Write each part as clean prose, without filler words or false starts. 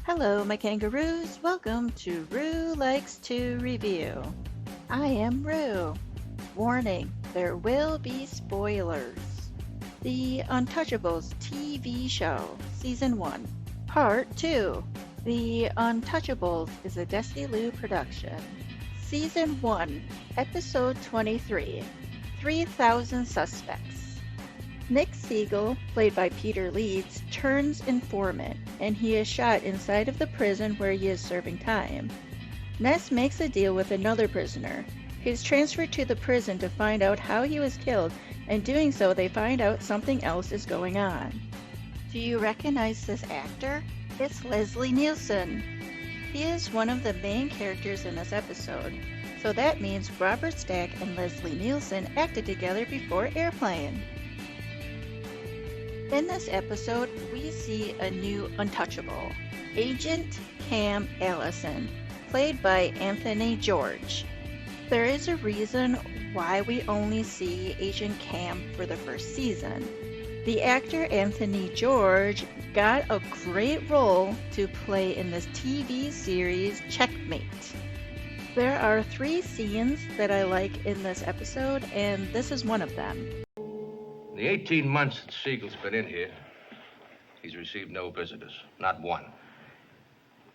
Hello, my kangaroos. Welcome to Rue Likes to Review. I am Rue. Warning, there will be spoilers. The Untouchables TV show, Season 1, Part 2. The Untouchables is a Desilu production. Season 1, Episode 23, 3,000 Suspects. Nick Siegel, played by Peter Leeds, turns informant, and he is shot inside of the prison where he is serving time. Ness makes a deal with another prisoner. He is transferred to the prison to find out how he was killed, and doing so they find out something else is going on. Do you recognize this actor? It's Leslie Nielsen. He is one of the main characters in this episode, so that means Robert Stack and Leslie Nielsen acted together before Airplane. In this episode, we see a new untouchable, Agent Cam Allison, played by Anthony George. There is a reason why we only see Agent Cam for the first season. The actor Anthony George got a great role to play in this TV series Checkmate. There are 3 scenes that I like in this episode, and this is one of them. In the 18 months that Siegel's been in here, he's received no visitors, not one.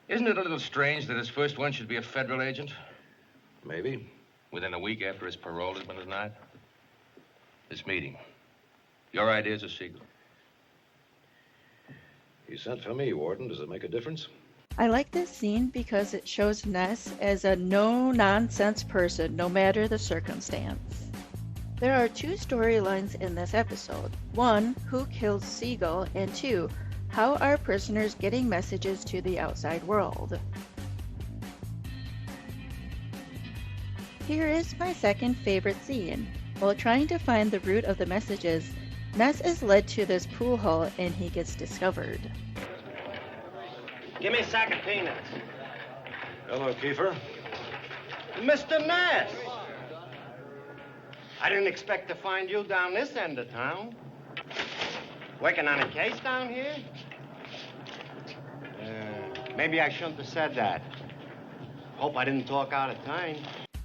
Isn't it a little strange that his first one should be a federal agent? Maybe. Within a week after his parole has been denied? This meeting. Your ideas of Siegel? You sent for me, Warden. Does it make a difference? I like this scene because it shows Ness as a no-nonsense person, no matter the circumstance. There are 2 storylines in this episode. 1, who killed Siegel, and 2, how are prisoners getting messages to the outside world? Here is my second favorite scene. While trying to find the root of the messages, Ness is led to this pool hall and he gets discovered. Give me a sack of peanuts. Hello, Kiefer. Mr. Ness! I didn't expect to find you down this end of town. Working on a case down here? Maybe I shouldn't have said that. Hope I didn't talk out of time.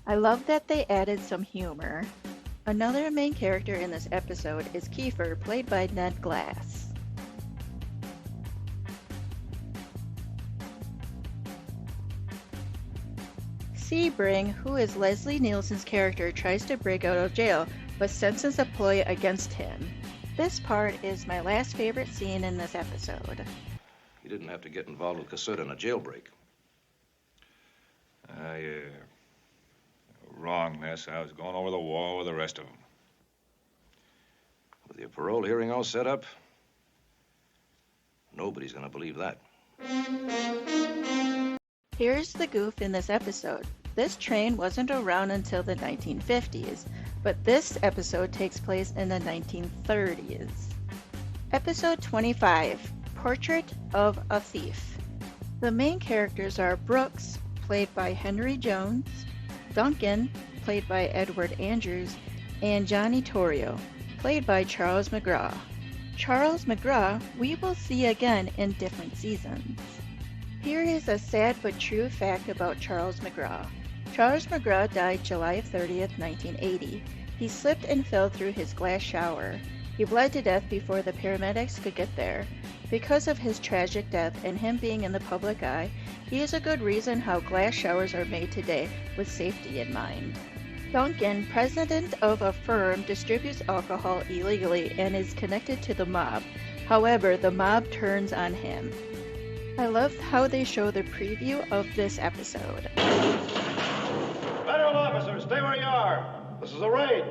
I love that they added some humor. Another main character in this episode is Kiefer, played by Ned Glass. Sebring, who is Leslie Nielsen's character, tries to break out of jail, but senses a ploy against him. This part is my last favorite scene in this episode. You didn't have to get involved with Cassette in a jailbreak. Wrong, Ness. I was going over the wall with the rest of them. With your parole hearing all set up, nobody's going to believe that. Here's the goof in this episode. This train wasn't around until the 1950s, but this episode takes place in the 1930s. Episode 25, Portrait of a Thief. The main characters are Brooks, played by Henry Jones, Duncan, played by Edward Andrews, and Johnny Torrio, played by Charles McGraw. Charles McGraw we will see again in different seasons. Here is a sad but true fact about Charles McGraw. Charles McGraw died July 30th, 1980. He slipped and fell through his glass shower. He bled to death before the paramedics could get there. Because of his tragic death and him being in the public eye, he is a good reason how glass showers are made today with safety in mind. Duncan, president of a firm, distributes alcohol illegally and is connected to the mob. However, the mob turns on him. I love how they show the preview of this episode. Federal officers, stay where you are. This is a raid.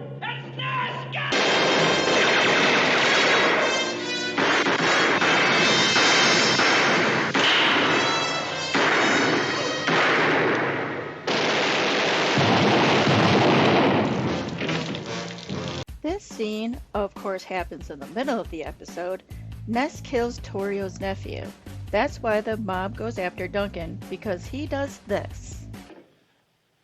This scene, of course, happens in the middle of the episode. Ness kills Torrio's nephew. That's why the mob goes after Duncan, because he does this.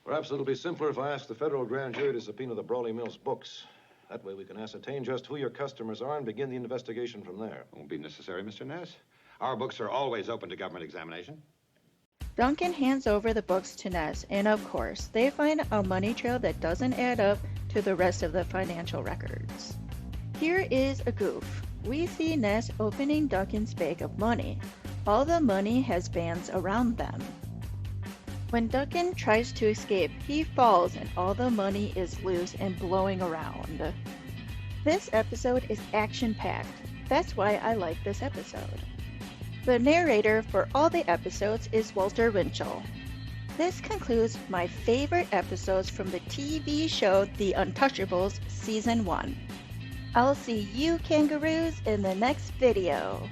Perhaps it'll be simpler if I ask the federal grand jury to subpoena the Brawley Mills books. That way we can ascertain just who your customers are and begin the investigation from there. Won't be necessary, Mr. Ness. Our books are always open to government examination. Duncan hands over the books to Ness, and of course, they find a money trail that doesn't add up to the rest of the financial records. Here is a goof. We see Ness opening Duncan's bag of money. All the money has bands around them. When Duncan tries to escape, he falls and all the money is loose and blowing around. This episode is action-packed. That's why I like this episode. The narrator for all the episodes is Walter Winchell. This concludes my favorite episodes from the TV show The Untouchables Season 1. I'll see you kangaroos in the next video.